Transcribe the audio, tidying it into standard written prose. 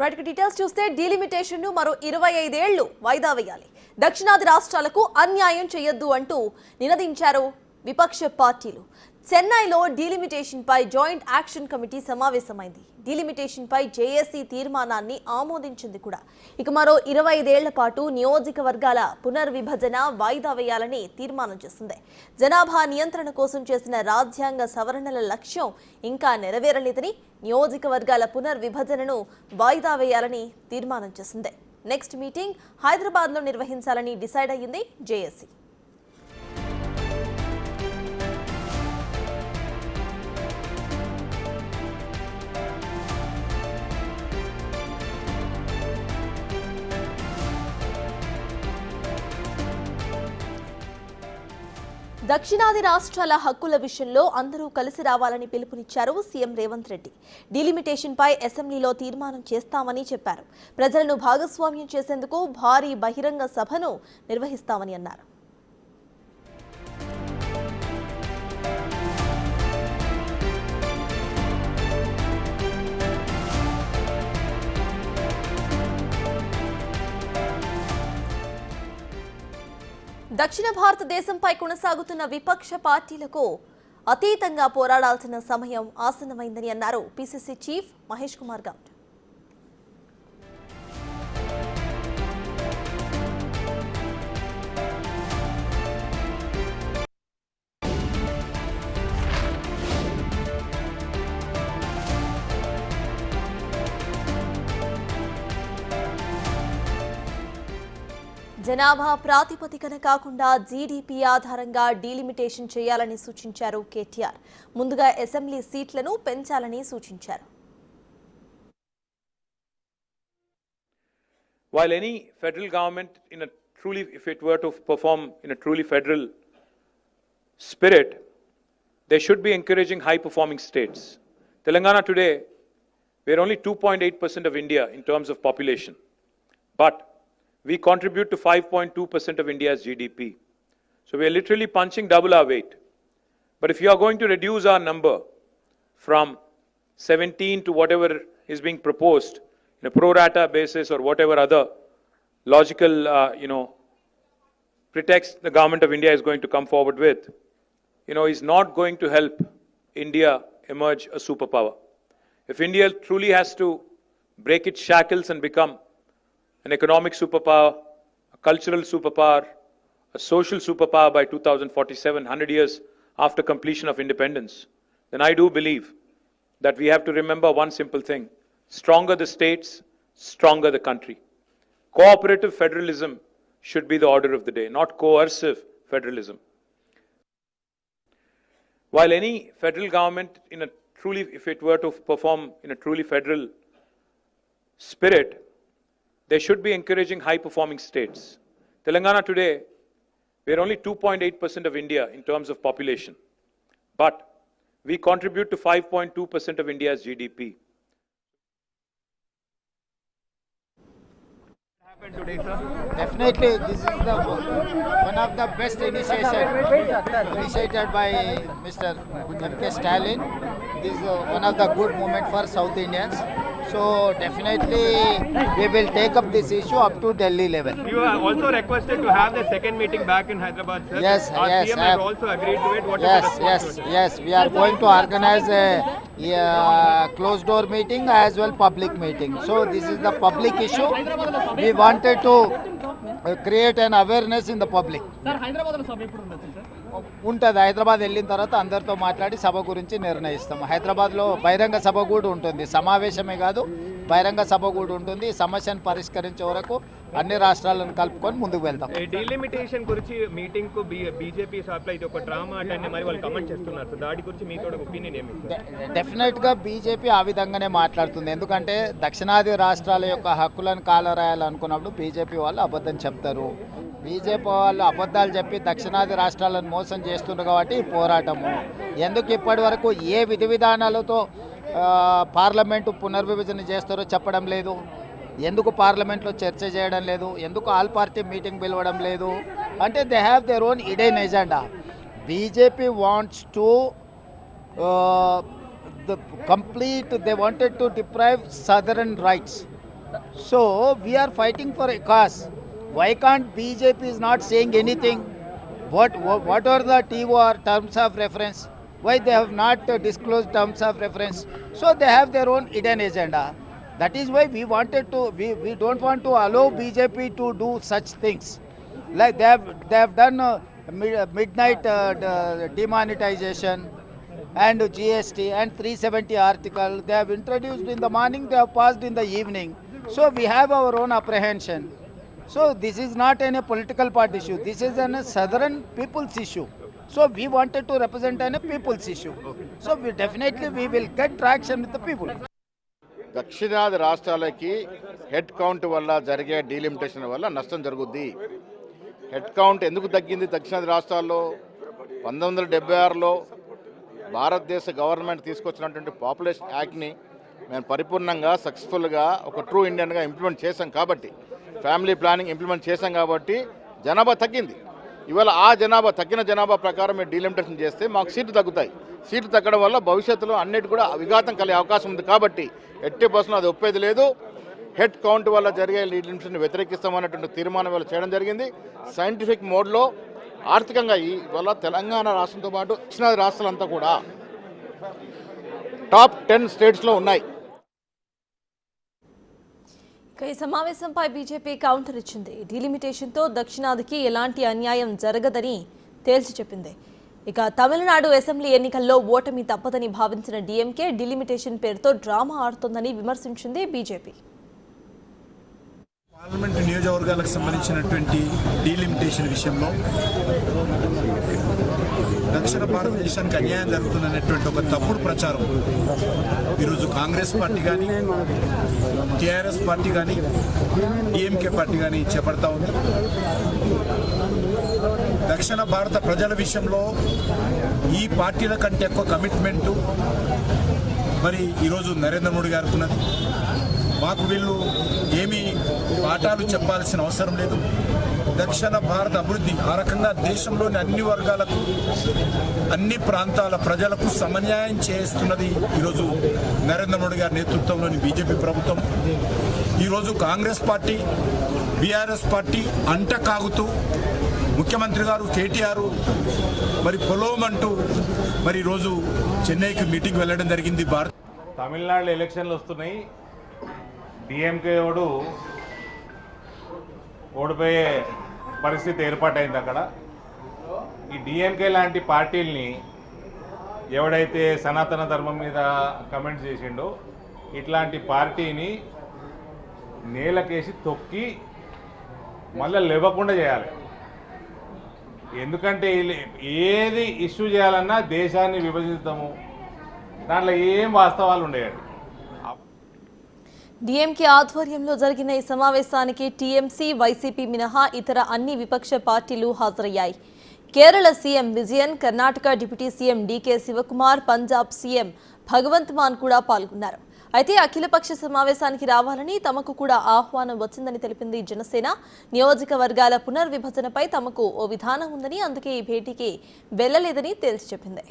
Right details చూస్తే delimitation ను మరో 25 ఏళ్లు వాయిదా వేయాలి. దక్షిణాది రాష్ట్రాలకు అన్యాయం చేయొద్దు అంటూ నినదించారు విపక్ష పార్టీలు. చెన్నైలో డీలిమిటేషన్ పై జాయింట్ యాక్షన్ కమిటీ సమావేశమైంది. డీలిమిటేషన్ పై జేఏసీ తీర్మానాన్ని ఆమోదించింది కూడా. ఇక మరో 25 ఏళ్ల పాటు నియోజకవర్గాల పునర్విభజన వాయిదా వేయాలని తీర్మానం చేసింది. జనాభా నియంత్రణ కోసం చేసిన రాజ్యాంగ సవరణల లక్ష్యం ఇంకా నెరవేరలేదని, నియోజకవర్గాల పునర్విభజనను వాయిదా వేయాలని తీర్మానం చేసింది. నెక్స్ట్ మీటింగ్ హైదరాబాద్లో నిర్వహించాలని డిసైడ్ అయ్యింది జేఏసీ. దక్షిణాది రాష్ట్రాల హక్కుల విషయంలో అందరూ కలిసి రావాలని పిలుపునిచ్చారు సీఎం రేవంత్ రెడ్డి. డీలిమిటేషన్ పై అసెంబ్లీలో తీర్మానం చేస్తామని చెప్పారు. ప్రజలను భాగస్వామ్యం చేసేందుకు భారీ బహిరంగ సభను నిర్వహిస్తామని అన్నారు. దక్షిణ భారతదేశంపై కొనసాగుతున్న విపక్ష పార్టీలకు అతీతంగా పోరాడాల్సిన సమయం ఆసన్నమైందని అన్నారు పీసీసీ చీఫ్ మహేష్ కుమార్ గౌడ్. జనాభా ప్రాతిపదికన కాకుండా జీడీపీ ఆధారంగా డీలిమిటేషన్ చేయాలని సూచించారు కేటీఆర్. ముందుగా అసెంబ్లీ సీట్లను పెంచాలని సూచించారు. While any federal government if it were to perform in a truly federal spirit, they should be encouraging high performing states. Telangana today, we are only 2.8% of India in terms of population, but we contribute to 5.2% of India's GDP. So we are literally punching double our weight. But if you are going to reduce our number from 17 to whatever is being proposed in a pro rata basis or whatever other logical, pretext the government of India is going to come forward with, is not going to help India emerge a superpower. If India truly has to break its shackles and become an economic superpower, a cultural superpower, a social superpower by 2047, 100 years after completion of independence, then I do believe that we have to remember one simple thing: stronger the states, stronger the country. Cooperative federalism should be the order of the day, not coercive federalism. While any federal government if it were to perform in a truly federal spirit, they should be encouraging high performing states. Telangana today, we are only 2.8% of India in terms of population, but we contribute to 5.2% of India's GDP. Today, sir? Definitely, this is one of the best initiated by Mr. M.K. Stalin. This is one of the good moments for South Indians. So definitely we will take up this issue up to Delhi level. You are also requested to have the second meeting back in Hyderabad, sir. Yes, our yes. CM has also agreed to it. What is the response to it? Yes. We are going to organize a closed door meeting as well public meeting. So this is the public issue. We wanted to create an awareness in the public. Sir, Hyderabad lo sabha eppudu undachu sir. ఉంటుంది. హైదరాబాద్ వెళ్ళిన తర్వాత అందరితో మాట్లాడి సభ గురించి నిర్ణయిస్తాం. హైదరాబాద్లో బహిరంగ సభ కూడా ఉంటుంది, సమావేశమే కాదు బహిరంగ సభ కూడా ఉంటుంది. సమస్యను పరిష్కరించే వరకు అన్ని రాష్ట్రాలను కలుపుకొని ముందుకు వెళ్తాం. డీలిమిటేషన్ గురించి మీటింగ్ కు బీజేపీ సప్లై ఇది ఒక డ్రామా అంటే మరి వాళ్ళు కమెంట్ చేస్తున్నారు సార్. దాడి గురించి మీతో ఒపీనియన్ ఏమి? డెఫినెట్గా బీజేపీ ఆ విధంగానే మాట్లాడుతుంది. ఎందుకంటే దక్షిణాది రాష్ట్రాల యొక్క హక్కులను కాలరాయాలనుకున్నప్పుడు బీజేపీ వాళ్ళు అబద్ధం చెప్తారు. బీజేపీ వాళ్ళు అబద్ధాలు చెప్పి దక్షిణాది రాష్ట్రాలను మోసం చేస్తున్నారు కాబట్టి పోరాటము. ఎందుకు ఇప్పటి వరకు ఏ విధి విధానాలతో పార్లమెంటు పునర్విభజన చేస్తారో చెప్పడం లేదు, ఎందుకు పార్లమెంట్లో చర్చ చేయడం లేదు, ఎందుకు ఆల్ పార్టీ మీటింగ్ పిలవడం లేదు అంటే they have their own Eden agenda. BJP wants to they wanted to deprive southern rights. So we are fighting for a cause. Why can't BJP is not saying anything? What are the TOR terms of reference? Why they have not disclosed terms of reference? So they have their own hidden agenda. That is why we don't want to allow BJP to do such things. Like they have done midnight demonetization and GST and 370 article. They have introduced in the morning, they have passed in the evening. So we have our own apprehension. So this is not a political party issue. This is a southern people's issue. So we wanted to represent a people's issue. So we will get traction with the people. దక్షిణాది రాష్ట్రాలకి head count వల్ల జరిగే delimitation వల్ల నష్టం జరుగుద్ది. Head count ఎందుకు తగ్గింది దక్షిణాది రాష్ట్రాల్లో? 1976లో భారతదేశ గవర్నమెంట్ తీసుకొచ్చినటువంటి పాపులేషన్ యాక్ట్ని మేము పరిపూర్ణంగా సక్సెస్ఫుల్గా ఒక ట్రూ ఇండియన్గా ఇంప్లిమెంట్ చేశాం కాబట్టి, ఫ్యామిలీ ప్లానింగ్ ఇంప్లిమెంట్ చేశాం కాబట్టి జనాభా తగ్గింది. ఇవాళ ఆ తగ్గిన జనాభా ప్రకారం మీరు డీలిమిటేషన్ చేస్తే మాకు సీట్లు తగ్గుతాయి. సీట్లు తగ్గడం వల్ల భవిష్యత్తులో అన్నిటి కూడా విఘాతం కలిగే అవకాశం ఉంది. కాబట్టి 80% అది ఒప్పేది లేదు. హెడ్ కౌంట్ వల్ల జరిగే డీలిమిటేషన్ వ్యతిరేకిస్తామన్నటువంటి తీర్మానం వల్ల చేయడం జరిగింది. సైంటిఫిక్ మోడ్లో ఆర్థికంగా ఇవాళ తెలంగాణ రాష్ట్రంతో పాటు దక్షిణాది రాష్ట్రాలంతా కూడా టాప్ 10 స్టేట్స్లో ఉన్నాయి. ఇక ఈ సమావేశంపై బీజేపీ కౌంటర్ ఇచ్చింది. డీలిమిటేషన్తో దక్షిణాదికి ఎలాంటి అన్యాయం జరగదని తేల్చి చెప్పింది. ఇక తమిళనాడు అసెంబ్లీ ఎన్నికల్లో ఓటమి తప్పదని భావించిన డీఎంకే డీలిమిటేషన్ పేరుతో డ్రామా ఆడుతోందని విమర్శించింది బీజేపీ. పార్లమెంటు నియోజకవర్గాలకు సంబంధించినటువంటి డీలిమిటేషన్ విషయంలో దక్షిణ భారతదేశానికి అన్యాయం జరుగుతుందనేటువంటి ఒక తప్పుడు ప్రచారం ఈరోజు కాంగ్రెస్ పార్టీ కానీ, టీఆర్ఎస్ పార్టీ కానీ, డిఎంకే పార్టీ కానీ చేపడతా ఉంది. దక్షిణ భారత ప్రజల విషయంలో ఈ పార్టీల కంటే ఎక్కువ కమిట్మెంటు మరి ఈరోజు నరేంద్ర మోడీ గారికి ఉన్నది. మాకు వీళ్ళు ఏమీ పాఠాలు చెప్పాల్సిన అవసరం లేదు. దక్షిణ భారత అభివృద్ధి ఆ రకంగా దేశంలోని అన్ని వర్గాలకు, అన్ని ప్రాంతాల ప్రజలకు సమన్యాయం చేస్తున్నది ఈరోజు నరేంద్ర మోడీ గారి నేతృత్వంలోని బీజేపీ ప్రభుత్వం. ఈరోజు కాంగ్రెస్ పార్టీ, బీఆర్ఎస్ పార్టీ అంట కాగుతూ ముఖ్యమంత్రి గారు కేటీఆర్ మరి పొలోమంటూ మరి ఈరోజు చెన్నైకి మీటింగ్ వెళ్ళడం జరిగింది. తమిళనాడులో ఎలక్షన్లు వస్తున్నాయి. డిఎంకే ఓడిపోయే పరిస్థితి ఏర్పాటైంది అక్కడ. ఈ డిఎంకే లాంటి పార్టీల్ని ఎవడైతే సనాతన ధర్మం మీద కమెంట్ చేసిండో ఇట్లాంటి పార్టీని నేలకేసి తొక్కి మళ్ళీ లేవకుండా చేయాలి. ఎందుకంటే ఏది ఇష్యూ చేయాలన్నా దేశాన్ని విభజిస్తాము, దాంట్లో ఏం వాస్తవాలు ఉండేవి. డీఎంకే ఆధ్వర్యంలో జరిగిన ఈ సమావేశానికి టీఎంసీ, వైసీపీ మినహా ఇతర అన్ని విపక్ష పార్టీలు హాజరయ్యాయి. Kerala CM Vijayan, Karnataka deputy CM DK Shivakumar, Punjab CM Bhagwant Mann కూడా పాల్గొన్నారు. అయితే అఖిలపక్ష సమావేశానికి రావాలని తమకు కూడా ఆహ్వానం వచ్చిందని తెలిపింది జనసేన. నియోజకవర్గాల పునర్విభజనపై తమకు ఓ విధానం ఉందని, అందుకే ఈ భేటీకి వెళ్లలేదని తేల్చి చెప్పింది.